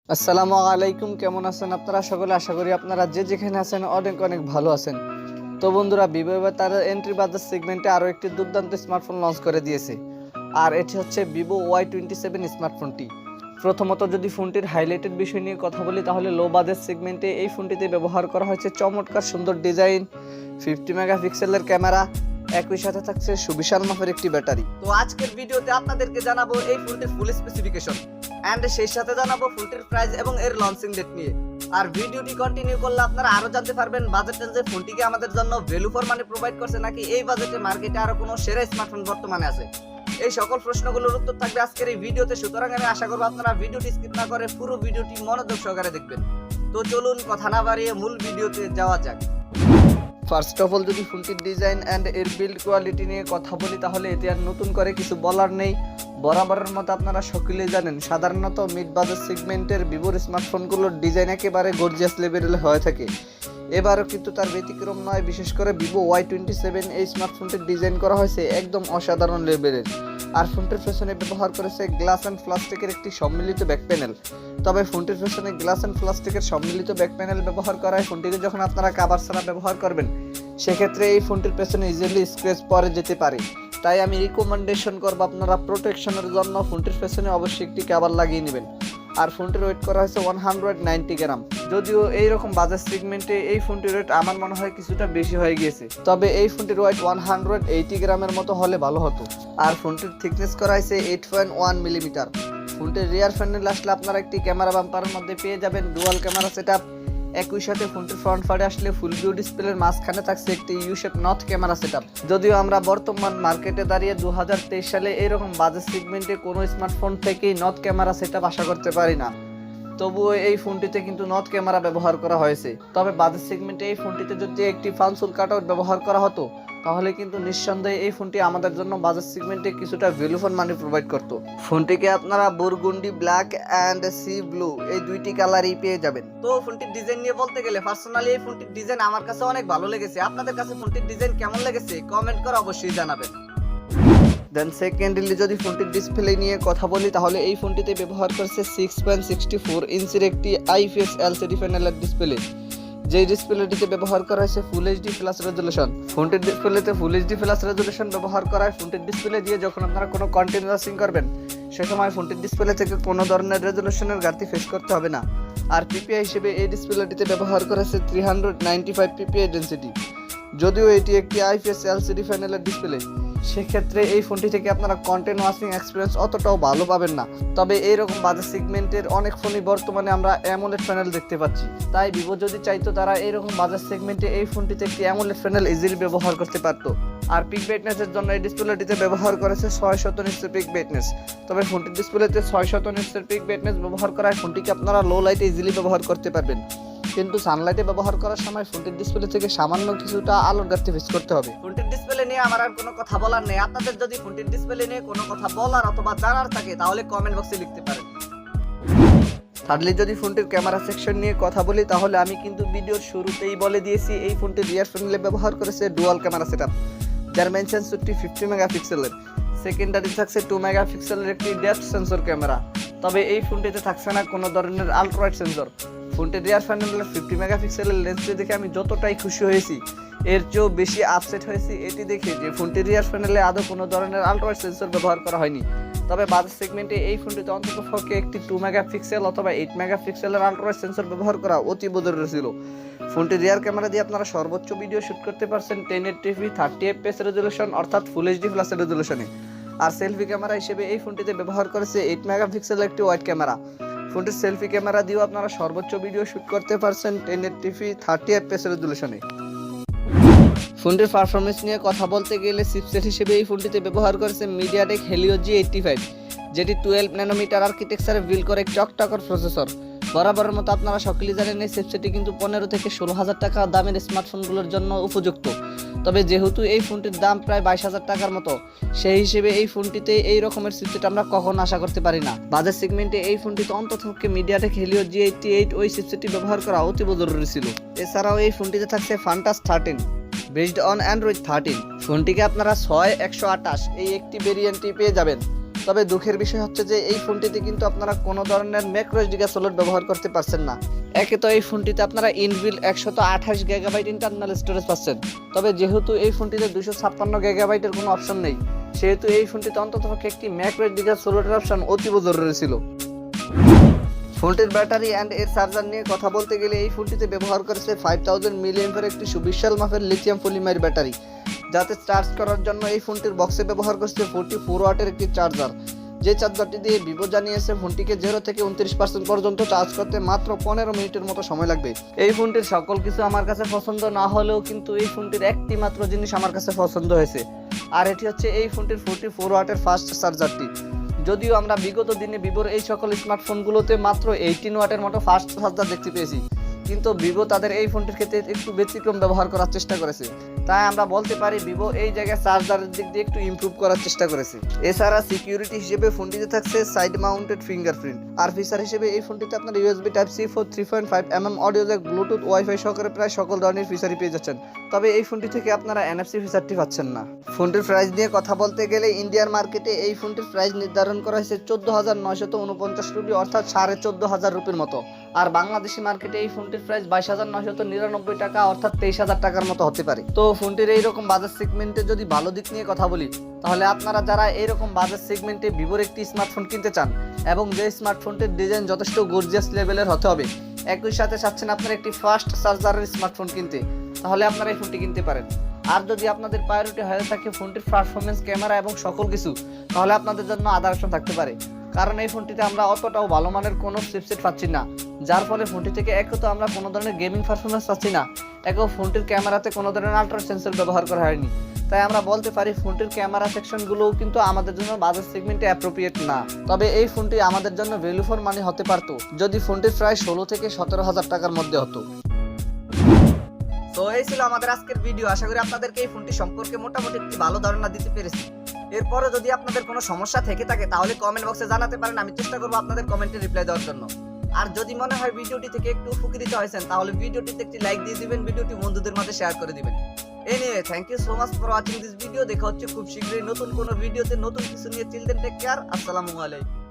আসসালামু আলাইকুম, কেমন আছেন আপনারা সকলে? আশা করি আপনারা যে যেখানে আছেন অনেক অনেক ভালো আছেন। তো বন্ধুরা, ভিভো এবার তার এন্ট্রি বাজার সেগমেন্টে আরও একটি দুর্দান্ত স্মার্টফোন লঞ্চ করে দিয়েছে, আর এটি হচ্ছে ভিভো Y27 স্মার্টফোনটি। প্রথমত যদি ফোনটির হাইলাইটেড বিষয় নিয়ে কথা বলি, তাহলে লো বাজেট সেগমেন্টে এই ফোনটিতে ব্যবহার করা হয়েছে চমৎকার সুন্দর ডিজাইন, 50 মেগাপিক্সেলের ক্যামেরা, একই সাথে থাকছে সুবিশাল মাপের একটি ব্যাটারি। তো আজকের ভিডিওতে আপনাদেরকে জানাবো এই ফোনটির ফুল স্পেসিফিকেশন এন্ড সেই সাথে জানাবো ফোনটির প্রাইস এবং এর লঞ্চিং ডেট নিয়ে। আর ভিডিওটি কন্টিনিউ করলে আপনারা আরো জানতে পারবেন বাজেট রেঞ্জে ফোনটিকে আমাদের জন্য ভ্যালু ফর মানি প্রোভাইড করছে নাকি এই বাজেটে মার্কেটে আরো কোনো সেরা স্মার্টফোন বর্তমানে আছে। এই সকল প্রশ্নগুলোর উত্তর থাকবে আজকের এই ভিডিওতে, সুতরাং আমি আশা করব আপনারা ভিডিওটি স্কিপ না করে পুরো ভিডিওটি মনোযোগ সহকারে দেখবেন। তো চলুন কথা না বাড়িয়ে মূল ভিডিওতে যাওয়া যাক। ফার্স্ট অফ অল যদি ফোনটির ডিজাইন অ্যান্ড এর বিল্ড কোয়ালিটি নিয়ে কথা বলি, তাহলে এতে আর নতুন করে কিছু বলার নেই। বরাবরের মতো আপনারা সকলেই জানেন, সাধারণত মিড বাজেট সেগমেন্টের ভিভোর স্মার্টফোনগুলোর ডিজাইন একেবারে গর্জিয়াস লেভেলের হয়ে থাকে। এবারও কিন্তু তার ব্যতিক্রম নয়। বিশেষ করে ভিভো Y27 এই স্মার্টফোনটির ডিজাইন করা হয়েছে একদম অসাধারণ লেভেলের। আর ফোনটির পেছনে ব্যবহার করেছে গ্লাস অ্যান্ড প্লাস্টিকের একটি সম্মিলিত ব্যাক প্যানেল। তবে ফোনটির পেছনে গ্লাস অ্যান্ড প্লাস্টিকের সম্মিলিত ব্যাক প্যানেল ব্যবহার করায় ফোনটিকে যখন আপনারা কাভার ছাড়া ব্যবহার করবেন, সেক্ষেত্রে এই ফোনটির পেছনে ইজিলি স্ক্র্যাচ পড়ে যেতে পারে। তাই আমি রিকমেন্ডেশন করব আপনারা প্রোটেকশনের জন্য ফোনটির পেছনে অবশ্যই একটি কভার লাগিয়ে নেবেন। আর ফোনটির ওয়েট করা হয়েছে 190 গ্রাম। যদিও এইরকম বাজার সেগমেন্টে এই ফোনটির ওয়েট আমার মনে হয় কিছুটা বেশি হয়ে গিয়েছে, তবে এই ফোনটির ওয়েট 180 গ্রামের মতো হলে ভালো হতো। আর ফোনটির থিকনেস করা হয়েছে 8.1 মিলিমিটার। ফোনটির রিয়ার প্যানেল আসলে আপনারা একটি ক্যামেরা বাম্পারের মধ্যে পেয়ে যাবেন ডুয়াল ক্যামেরা সেটআপ। একই সাথে ফোনটির ফ্রন্ট ফারে আসলে ফুল ভিউ ডিসপ্লের মাঝখানে থাকছে একটি you shape north camera setup. যদিও আমরা বর্তমান মার্কেটে দাঁড়িয়ে 2023 সালে এরকম বাজেট সেগমেন্টে কোনো স্মার্টফোন থেকেই নর্থ ক্যামেরা সেটআপ আশা করতে পারি না, তবুও এই ফোনটিতে কিন্তু নর্থ ক্যামেরা ব্যবহার করা হয়েছে। তবে বাজেট সেগমেন্টে এই ফোনটিতে যদি একটি ফানসুল কাটআউট ব্যবহার করা হতো, তাহলে কিন্তু নিঃসন্দেহে এই ফোনটি আমাদের জন্য বাজেট সেগমেন্টে কিছুটা ভ্যালু ফর মানি প্রোভাইড করতো। ফোনটিকে আপনারা বুরগুন্ডি ব্ল্যাক অ্যান্ড সি ব্লু এই দুইটি কালারই পেয়ে যাবেন। তো ফোনটির ডিজাইন নিয়ে বলতে গেলে পার্সোনালি এই ফোনটির ডিজাইন আমার কাছে অনেক ভালো লেগেছে। আপনাদের কাছে ফোনটির ডিজাইন কেমন লেগেছে কমেন্ট করে অবশ্যই জানাবেন। দেন সেকেন্ডলি যদি ফোনটির ডিসপ্লে নিয়ে কথা বলি, তাহলে এই ফোনটিতে ব্যবহার করছে 6.64 ইঞ্চির একটি IPS LCD প্যানেলের ডিসপ্লে। যেই ডিসপ্লেটিতে ব্যবহার করা হয়েছে ফুল এইচডি প্লাস রেজুলেশন। ফোনটির ডিসপ্লেতে ফুল এইচডি প্লাস রেজুলেশন ব্যবহার করায় ফোনটির ডিসপ্লে দিয়ে যখন আপনারা কোনো কন্টেন্ট ওয়াচিং করবেন, সে সময় ফোনটির ডিসপ্লে থেকে কোনো ধরনের রেজুলেশনের ঘাটতি ফেস করতে হবে না। আর পিপিআই হিসেবে এই ডিসপ্লেটিতে ব্যবহার করেছে 395 পিপিআই ডেন্সিটি। যদিও এটি একটি IPS LCD প্যানেলের ডিসপ্লে, সেক্ষেত্রে এই ফোনটি থেকে আপনারা কন্টেন্ট ওয়াচিং এক্সপিরিয়েন্স অতটাও ভালো পাবেন না। তবে এইরকম বাজেট সেগমেন্টের অনেক ফোনই বর্তমানে আমরা অ্যামোলেড প্যানেল দেখতে পাচ্ছি। তাই ভিভো যদি চাইতো, তারা এইরকম বাজেট সেগমেন্টে এই ফোনটিতে একটি অ্যামোলেড প্যানেল ইজিলি ব্যবহার করতে পারতো। আর পিক ব্রাইটনেসের জন্য এই ডিসপ্লেটিতে ব্যবহার করেছে 600 নিটসের পিক ব্রাইটনেস। তবে ফোনটির ডিসপ্লেতে 600 নিটসের পিক ব্রাইটনেস ব্যবহার করায় ফোনটিকে আপনারা লো লাইটে ইজিলি ব্যবহার করতে পারবেন, কিন্তু সানলাইটে ব্যবহার করার সময় ফোনটির ডিসপ্লে থেকে সামান্য কিছুটা আলোর ঘাটতি ফেস করতে হবে। ফোনটির ডিসপ্লে নিয়ে আমার আর কোনো কথা বলার নেই। আপনাদের যদি ফোনটির ডিসপ্লে নিয়ে কোনো কথা বলার অথবা জানার থাকে, তাহলে কমেন্ট বক্সে লিখতে পারেন। থার্ডলি যদি ফোনটির ক্যামেরা সেকশন নিয়ে কথা বলি, তাহলে আমি কিন্তু ভিডিওর শুরুতেই বলে দিয়েছি এই ফোনটির রিয়ার প্যানেলে ব্যবহার করেছে ডুয়াল ক্যামেরা সেটআপ, যার মেইন সেন্সরটি 50 মেগাপিক্সেলের। সেকেন্ডারি থাকছে 2 মেগাপিক্সেলের একটি ডেপথ সেন্সর ক্যামেরা। তবে এই ফোনটিতে থাকছে না কোনো ধরনের আলট্রা ওয়াইড সেন্সর। ফোনটির রিয়ার প্যানেলের 50 মেগাপিক্সেলের লেন্সটি দেখে আমি যতটাই খুশি হয়েছি, এর চেয়েও বেশি আপসেট হয়েছি এটি দেখে যে ফোনটির রিয়ার প্যানেলে আদৌ কোনো ধরনের আলট্রা ওয়াইড সেন্সর ব্যবহার করা হয়নি। তবে বাজেট সেগমেন্টে এই ফোনটিতে অন্ততপক্ষে একটি 2 মেগাপিক্সেল অথবা 8 মেগাপিক্সেলের আলট্রা ওয়াইড সেন্সর ব্যবহার করা অতি জরুরি ছিল। ফোনটির রিয়ার ক্যামেরা দিয়ে আপনারা সর্বোচ্চ ভিডিও শুট করতে পারছেন 1080p 30 fps রেজুলেশন, অর্থাৎ ফুল এইচডি প্লাস রেজুলেশনে। আর সেলফি ক্যামেরা হিসেবে এই ফোনটিতে ব্যবহার করেছে 8 মেগাপিক্সেলের একটি ওয়াইড ক্যামেরা। ফোনটির সেলফি ক্যামেরা দিয়েও আপনারা সর্বোচ্চ ভিডিও শুট করতে পারছেন 1080p 30 fps রেজুলেশনে। ফোনটির পারফরমেন্স নিয়ে কথা বলতে গেলে চিপসেট হিসেবে এই ফোনটিতে ব্যবহার করেছে মিডিয়াটেক হেলিও G85, যেটি 12 ন্যানোমিটার আর্কিটেকচারে বিল্ড করে চকচকে প্রসেসর। বরাবরের মতো আপনারা সকলেই জানেন এই চিপসেটটি কিন্তু 15 থেকে 16,000 টাকা দামের স্মার্টফোনগুলোর জন্য উপযুক্ত। তবে যেহেতু এই ফোনটির দাম প্রায় 22,000 টাকার মতো, সেই হিসেবে এই ফোনটিতে এই রকমের চিপসেট আমরা কখনো আশা করতে পারি না। বাজেট সেগমেন্টে এই ফোনটিতে অন্ততপক্ষে মিডিয়াটেক হেলিও G88 ওই চিপসেটটি ব্যবহার করা অতি জরুরি ছিল। এছাড়াও এই ফোনটিতে থাকছে ফান্টাস 13 বেসড অন অ্যান্ড্রয়েড 13। ফোনটিকে আপনারা 6128 এই একটি ভেরিয়েন্টটি পেয়ে যাবেন। তবে দুঃখের বিষয় হচ্ছে যে এই ফোনটিতে কিন্তু আপনারা কোনো ধরনের ম্যাক্রো এসডি কার্ড স্লট ব্যবহার করতে পারছেন না। একে তো এই ফোনটিতে আপনারা ইনবিল্ট 128 GB ইন্টারনাল স্টোরেজ পাচ্ছেন, তবে যেহেতু এই ফোনটিতে 256 GB কোনো অপশন নেই, সেহেতু এই ফোনটিতে অন্ততপক্ষে একটি ম্যাক্রো এসডি কার্ড স্লটের অপশন অতীব জরুরি ছিল। ফোনটির ব্যাটারি অ্যান্ড এর চার্জার নিয়ে কথা বলতে গেলে এই ফোনটিতে ব্যবহার করেছে 5000 mAh একটি সুবিশাল মাপের লিথিয়াম পলিমার ব্যাটারি, যাতে চার্জ করার জন্য এই ফোনটির বক্সে ব্যবহার করছে 44 ওয়াটের একটি চার্জার। যে চার্জারটি দিয়ে ভিভো জানিয়েছে ফোনটিকে 0 থেকে 29% পর্যন্ত চার্জ করতে মাত্র 15 মিনিটের মতো সময় লাগবে। এই ফোনটির সকল কিছু আমার কাছে পছন্দ না হলেও কিন্তু এই ফোনটির একটি মাত্র জিনিস আমার কাছে পছন্দ হয়েছে, আর এটি হচ্ছে এই ফোনটির 44 ওয়াটের ফাস্ট চার্জারটি। যদিও আমরা বিগত দিনে ভিভোর এই সকল স্মার্টফোনগুলোতে মাত্র 18 ওয়াটের মতো ফাস্ট চার্জার দেখতে পেয়েছি, কিন্তু ভিভো তাদের এই ফোনটির ক্ষেত্রে একটু ব্যতিক্রম ব্যবহার করার চেষ্টা করেছে। তাই আমরা বলতে পারি ভিভো এই জায়গায় চার্জারের দিক দিয়ে একটু ইমপ্রুভ করার চেষ্টা করেছে। এছাড়া সিকিউরিটি হিসেবে ফোনটিতে থাকছে সাইড মাউন্টেড ফিঙ্গারপ্রিন্ট, আর ফিচার হিসেবে এই ফোনটিতে আপনার USB Type-C 3.5mm audio Jack, Bluetooth, wifi সহকারে প্রায় সকল ধরনের ফিচারই পেয়ে যাচ্ছেন। তবে এই ফোনটি থেকে আপনারা NFC ফিচারটি পাচ্ছেন না। ফোনটির প্রাইস নিয়ে কথা বলতে গেলে ইন্ডিয়ান মার্কেটে এই ফোনটির প্রাইস নির্ধারণ করা হয়েছে 14,949 রুপি, অর্থাৎ 14,500 রুপির মতো। আর বাংলাদেশি মার্কেটে এই ফোনটির প্রাইস 22,999 টাকা, অর্থাৎ 23,000 টাকার মতো হতে পারে। তো ফোনটির এইরকম বাজার সেগমেন্টে যদি ভালো দিক নিয়ে কথা বলি, তাহলে আপনারা যারা এইরকম বাজার সেগমেন্টে ভিভোর একটি স্মার্টফোন কিনতে চান এবং যে স্মার্টফোনটির ডিজাইন যথেষ্ট গর্জিয়াস লেভেলের হতে হবে, একই সাথে চাচ্ছেন আপনারা একটি ফাস্ট চার্জারের স্মার্টফোন কিনতে, তাহলে আপনারা এই ফোনটি কিনতে পারেন। আর যদি আপনাদের প্রায়োরিটি হয়ে থাকে ফোনটির পারফরমেন্স, ক্যামেরা এবং সকল কিছু, তাহলে আপনাদের জন্য আদার অপশন থাকতে পারে, কারণ এই ফোনটিতে আমরা অতটাও ভালো মানের কোনো চিপসেট পাচ্ছি না, যার ফলে ফোনটি থেকে এক তো আমরা কোনো ধরনের গেমিং পারফরমেন্স পাচ্ছি না, একও ফোনটির ক্যামেরাতে কোনো ধরনের আল্ট্রা সেন্সর ব্যবহার করা হয়নি। তাই আমরা বলতে পারি ফোনটির ক্যামেরা সেকশনগুলোও কিন্তু আমাদের জন্য বাজার সেগমেন্টে অ্যাপ্রোপ্রিয়েট না। তবে এই ফোনটি আমাদের জন্য ভ্যালু ফর মানি হতে পারতো যদি ফোনটির প্রায় 16 থেকে 17,000 টাকার মধ্যে হতো। তো এই ছিল আমাদের আজকের ভিডিও। আশা করি আপনাদেরকে এই ফোনটি সম্পর্কে মোটামুটি একটি ভালো ধারণা দিতে পেরেছি। এরপরে যদি আপনাদের কোনো সমস্যা থেকে থাকে তাহলে কমেন্ট বক্সে জানাতে পারেন, আমি চেষ্টা করবো আপনাদের কমেন্টে রিপ্লাই দেওয়ার জন্য। আর যদি মনে হয় ভিডিওটি থেকে একটু উপকৃত হয়েছেন, তাহলে ভিডিওটিতে একটি লাইক দিয়ে দিবেন, ভিডিওটি বন্ধুদের মাঝে শেয়ার করে দিবেন। Anyway, thank you so much for watching this video. দেখা হচ্ছে খুব শীঘ্রই নতুন কোনো ভিডিওতে নতুন কিছু নিয়ে। চিলড্রেন টেক কেয়ার, আসসালামু আলাইকুম।